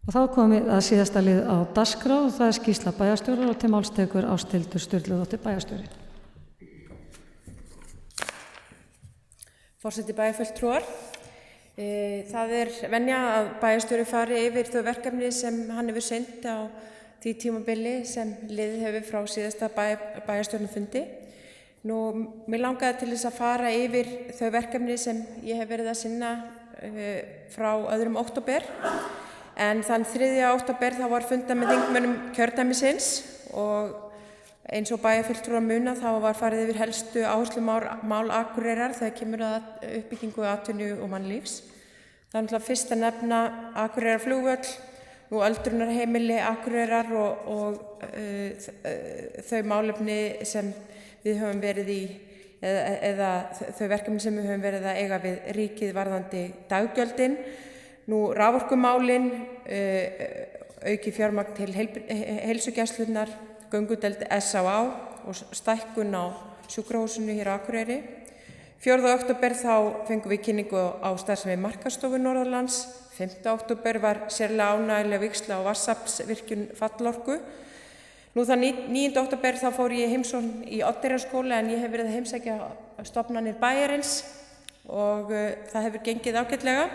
Og þá komum við að síðasta lið á dagskrá og það skýrsla bæjarstjórar og til máls tekur Ásthildur Sturludóttir bæjarstjóri. Forseti bæjarfulltrúar. Það venja að bæjarstjóri fari yfir þau verkefni sem hann hefur sinnt á því tímabili sem liðið hefur frá síðasta bæjarstjórnarfundi. Mér langaði til þess að fara yfir þau verkefni sem ég hef verið að sinna frá 2. október. En þann 3. október þá var fundað með þingmönnum kjördæmisins og eins og bæjarfulltrúar muna þá var farið yfir helstu áherslumál Akureyrar þegar kemur að uppbyggingu atvinnu og mannlífs. Það er náttúrulega fyrst að nefna Akureyrarflugvöll, öldrunarheimili Akureyrar og þau málefni sem við höfum verið í eða þau verkefni sem við höfum verið að eiga við ríkið varðandi daggjöldin. Raforkumálin, auki fjármagn til heilsugæslunnar, göngudeild SÁÁ og stækkun á sjúkrahúsinu hér á Akureyri. 4. október þá fengum við kynningu á starfsemi Markaðsstofu Norðurlands. 5. október var sérlega ánægjuleg vígsla á vatnsaflsvirkjun Fallorku. Þann 9. október þá fór ég heimsókn í Oddeyrarskóla en ég hef verið að heimsækja stofnanir bæjarins og það hefur gengið ágætlega.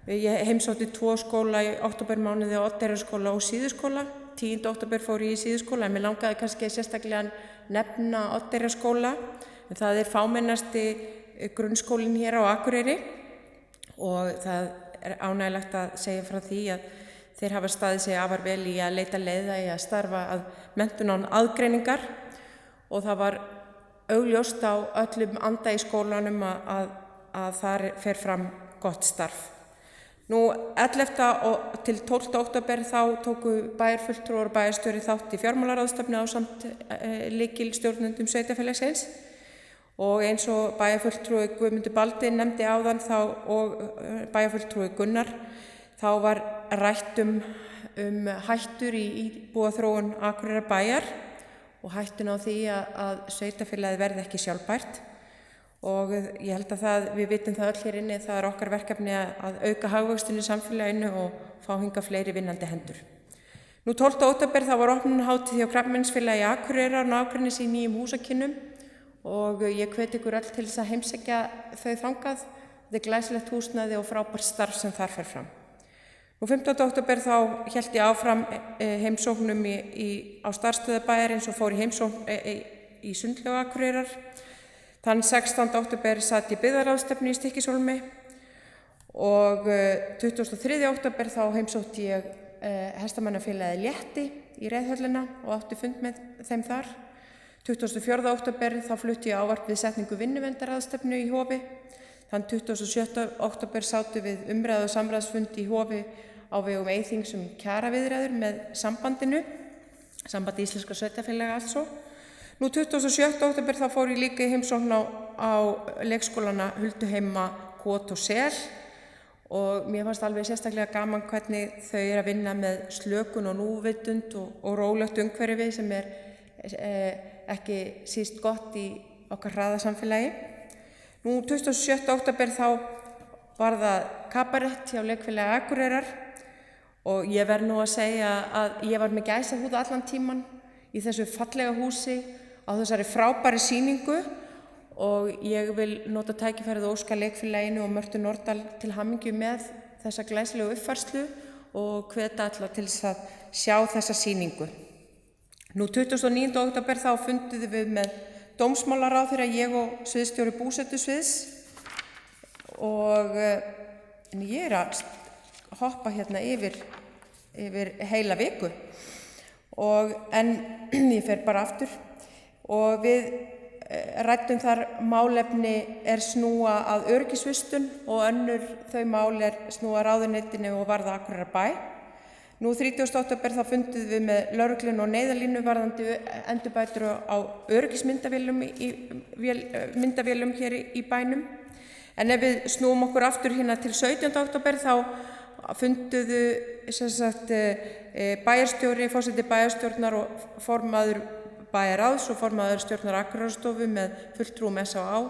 Ég heimsótti 2 skóla í októbermánuði á Oddeyrarskóla og Síðuskóla. 10. október fór ég í Síðuskóla en mér langaði kannski sérstaklega nefna Oddeyrarskóla. Það er fámennasti grunnskólinn hér á Akureyri og það er ánægjulegt að segja frá því að þeir hafa staðið sig afar vel í að leita leiða í að starfa að menntun án aðgreiningar og það var augljóst á öllum anda í skólanum að þar fer fram gott starf. 11. til 12. október þá tóku bæjarfulltrúar og bæjarstjóri þátt í fjármálaráðstefnu ásamt lykilstjórnendum sveitarfélagsins og eins og bæjarfulltrúi Guðmundur Baldi nefndi áðan þá og bæjarfulltrúi Gunnar þá var rætt hættur í íbúaþróun Akureyrarbæjar og hættuna á því að sveitarfélagið verði ekki sjálfbært. Og ég held að við vitum það öll hér inni, það er okkar verkefni að auka hagvöxtinn í samfélaginu og fá hingað fleiri vinnandi hendur. 12. október þá var opnunarhátíð hjá Krabbameinsfélagi Akureyrar og nágrennis í nýjum húsakynnum og ég hvet ykkur öll til þess að heimsækja þau þangað. Þetta er glæsilegt húsnæði og frábært starf sem þar fer fram. 15. október þá hélt ég áfram heimsóknum á starfsstöðarbæjarins og fór í heimsókn í Sundlaug Akureyrar. Þann 16. október satt ég byggðarráðstefnu í Stykkishólmi og 23. október þá heimsótti ég hestamannafélagið Létti í Reiðhöllina og átti fund með þeim þar. 24. október þá flutti ég ávarp við setningu vinnuverndarráðstefnu í Hofi. Þann 27. október sátu við umræðu og samráðsfund í Hofi á vegum Eyþings kjaraviðræður með sambandinu, Sambandi íslenskra sveitarfélaga altså. 27. október þá fór ég líka í heimsókn á leikskólana Hulduheima, Kot og Sel og mér fannst alveg sérstaklega gaman hvernig þau eru að vinna með slökun og núvitund og rólegt umhverfi sem er ekki síst gott í okkar hraða samfélagi. 27. október þá var það kabarett hjá Leikfélagi Akureyrar og ég verð nú að segja að ég var með gæsahúð allan tíman í þessu fallega húsi á þessari frábæri sýningu og ég vil nota tækifærið og óska Leikfélaginu og Mörtu Nordal til hamingju með þessa glæsilegu uppfærslu og hveta alla til þess að sjá þessa sýningu. 29. október þá funduðum við með dómsmálaráðherra, ég og sviðsstjóri búsetusviðs og ég að hoppa hérna yfir heila viku en ég fer bara aftur og við ræddum þar málefni snúa að öryggisvistun og önnur þau mál snúa að ráðuneytinu og varða Akureyrarbæ. 30. október þá funduðum við með lögreglunni og neyðarlínu varðandi endurbætur á öryggismyndavélum myndavélum hér í bænum. En ef við snúum okkur aftur hérna til 17. október þá funduðu bæjarstjóri, forseti bæjarstjórnar og formaður bæjarráðs og formaður stjórnar Akureyrarstofu með fulltrúum SÁÁ,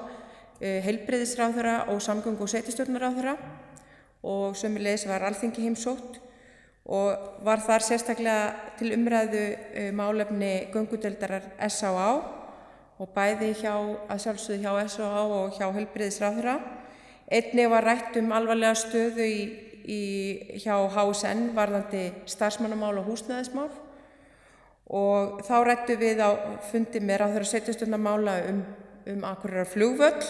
heilbrigðisráðherra og samgöngu- og sveitarstjórnarráðherra og sömuleiðis var Alþingi heimsótt og var þar sérstaklega til umræðu málefni göngudeildarar SÁÁ og bæði að sjálfsögðu hjá SÁÁ og hjá heilbrigðisráðherra. Einnig var rætt alvarlega stöðu hjá HSN varðandi starfsmannamál og húsnæðismál og þá ræddum við á fundi með ráðherra sveitarstjórnarmála Akureyrarflugvöll,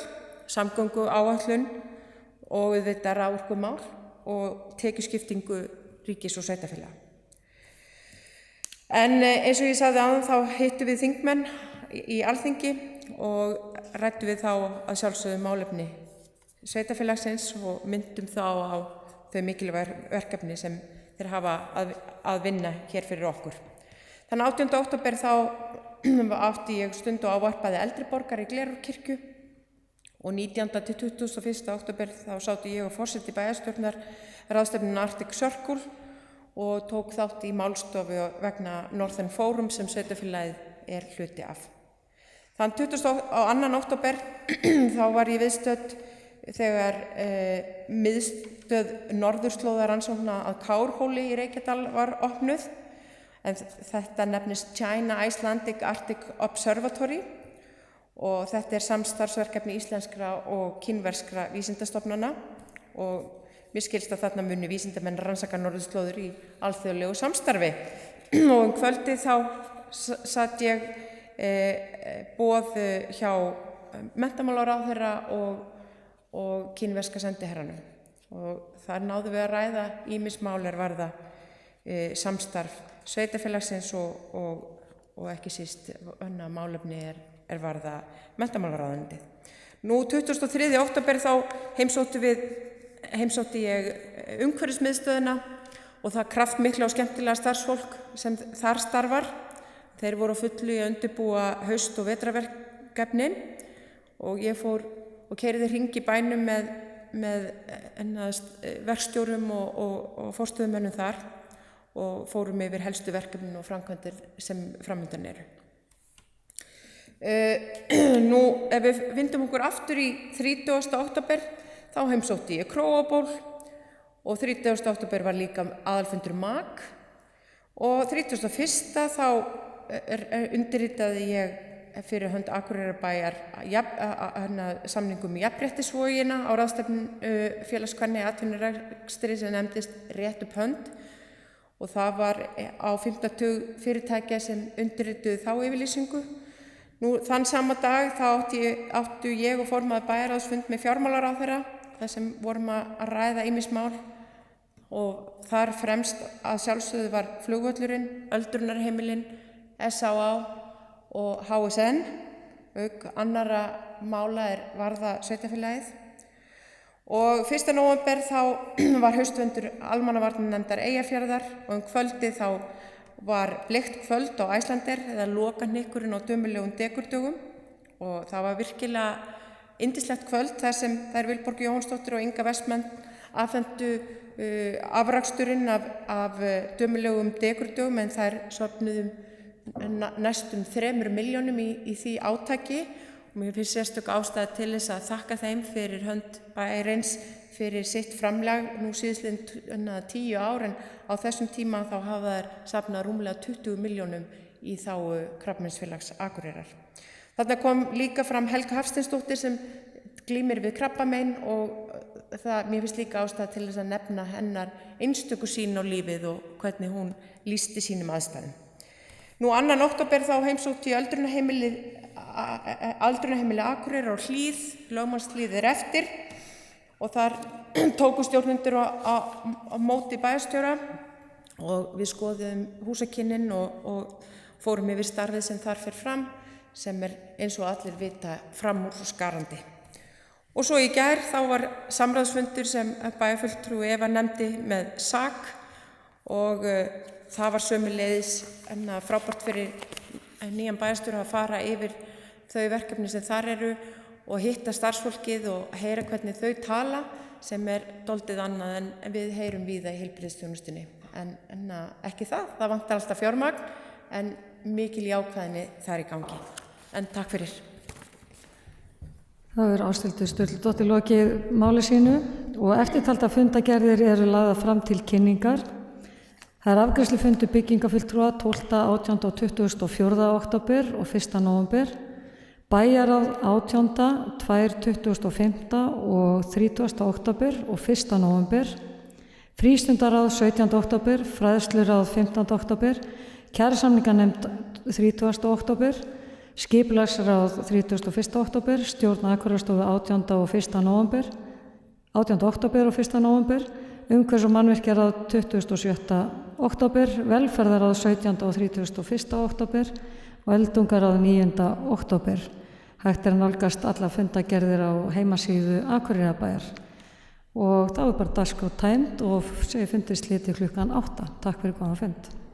samgönguáætlun og auðvitað raforkumál og tekjuskiptingu ríkis og sveitarfélaga. En eins og ég sagði áðan þá hittum við þingmenn í Alþingi og ræddum við þá að sjálfsögðu málefni sveitarfélagsins og myndum þá á þau mikilvægu verkefni sem þeir hafa að vinna hér fyrir okkur. Þann 18. október þá átti ég stund og ávarpaði eldri borgara í Glerárkirkju og 19. til 21. október þá sátu ég og forseti bæjarstjórnar ráðstefnuna Arctic Circle og tók þátt í málstofu vegna Northern Forum sem sveitarfélagið hluti af. Þann 22. október þá var ég viðstödd þegar miðstöð norðurslóðarannsókna að Kárhóli í Reykjadal var opnuð, en þetta nefnist China Icelandic Arctic Observatory og þetta samstarfsverkefni íslenskra og kínverskra vísindastofnana og mér skilst að þarna muni vísindamenn rannsaka norðurslóðir í alþjóðlegu samstarfi. Og kvöldið þá satt ég boð hjá menntamálaráðherra og kínverska sendiherranum og þar náðum við að ræða ýmis mál varða samstarf sveitarfélagsins og ekki síst önnur málefni varða menntamálaráðuneytið. Nú 23. október þá heimsótti ég umhverfismiðstöðina og það kraftmikla og skemmtilega starfsfólk sem þar starfar. Þeir voru á fullu í að undirbúa haust- og vetrarverkefnin og ég fór og keyrði hring í bænum með verkstjórum og forstöðumönnum þar og fórum yfir helstu verkefnin og framkvæmdir sem framundan eru. Nú, ef við vindum okkur aftur í 30. október, þá heimsótti ég Króaból og 30. október var líka aðalfundur MAK og 31. þá undirritaði ég fyrir hönd Akureyrarbæjar samningum jafnréttisvogina á ráðstefnu félagskvenna í atvinnurekstri sem nefndist Rétt upp hönd og það var á 50 fyrirtækja sem undirrituðu þá yfirlýsingu. Nú, þann sama dag þá áttu ég og formaður bæjarráðsfund með fjármálaráðherra þar sem vorum að ræða ýmis mál og þar fremst að sjálfsögðu var flugvöllurinn, öldrunarheimilin, SÁÁ og HSN, auk annarra mála varða sveitarfélagið. Og 1. nóvember þá var haustfundur almannavarnanefndar Eyjafjarðar og kvöldið þá var bleikt kvöld á Icelandair eða lokahnykkurinn á dömulegum dekurdögum og það var virkilega yndislegt kvöld þar sem þær Vilborg Jóhannsdóttir og Inga Vestmann afhentu afraksturinn af dömulegum dekurdögum en þær sofnuðu næstum 3 milljónum í því átaki og mér finnst sérstök ástæða til þess að þakka þeim fyrir hönd bæjarins fyrir sitt framlag nú síðastliðin 10 ár en á þessum tíma þá hafa þær safnað rúmlega 20 milljónum í þágu Krabbameinsfélags Akureyrar. Þarna kom líka fram Helga Hafsteinsdóttir sem glímir við krabbamein og mér finnst líka ástæða til þess að nefna hennar einstöku sýn á lífið og hvernig hún lýsti sínum aðstæðum. Nú 2. október þá heimsótti ég öldrunarheimili Akureyrar á Hlíð, lögmannshlíð eftir og þar tóku stjórnendur á móti bæjarstjóra og við skoðum húsakynnin og fórum yfir starfið sem þar fer fram sem eins og allir vita framúrskarandi. Og svo í gær þá var samráðsfundur sem bæjarfulltrúi Eva nefndi með SAK og það var sömuleiðis frábært fyrir nýjan bæjarstjóra að fara yfir þau verkefni sem þar eru og hitta starfsfólkið og heyra hvernig þau tala sem dálítið annað en við heyrum víða í heilbrigðisþjónustunni. En ekki það vantar alltaf fjármagn en mikil jákvæðni þar í gangi. En takk fyrir. Það er Ásthildur Sturludóttir lokið máli sínu og eftirtalda fundagerðir eru lagðar fram til kynningar. Það er afgreiðslufundur byggingafulltrúa 12., 18. og 24. október og 1. nóvember. Bæjarráð 18., 2., 25. og 30. október og 1. nóvember. Frístundaráð 17. október, fræðsluráð 15. október, kjarasamninganefnd 30. október, skipulagsráð 31. október, stjórn Akureyrarstofu 18. og 1. nóvember, 18. október og 1. nóvember, umhverfis- og mannvirkjaráð 27. október, velferðaráð 17. og 31. október og eldungaráð 9. október. Hægt er að nálgast alla fundagerðir á heimasíðu Akureyrarbæjar. Og þá er bara dagskrá tæmd og fundið slitið klukkan 8. Takk fyrir góðan fund.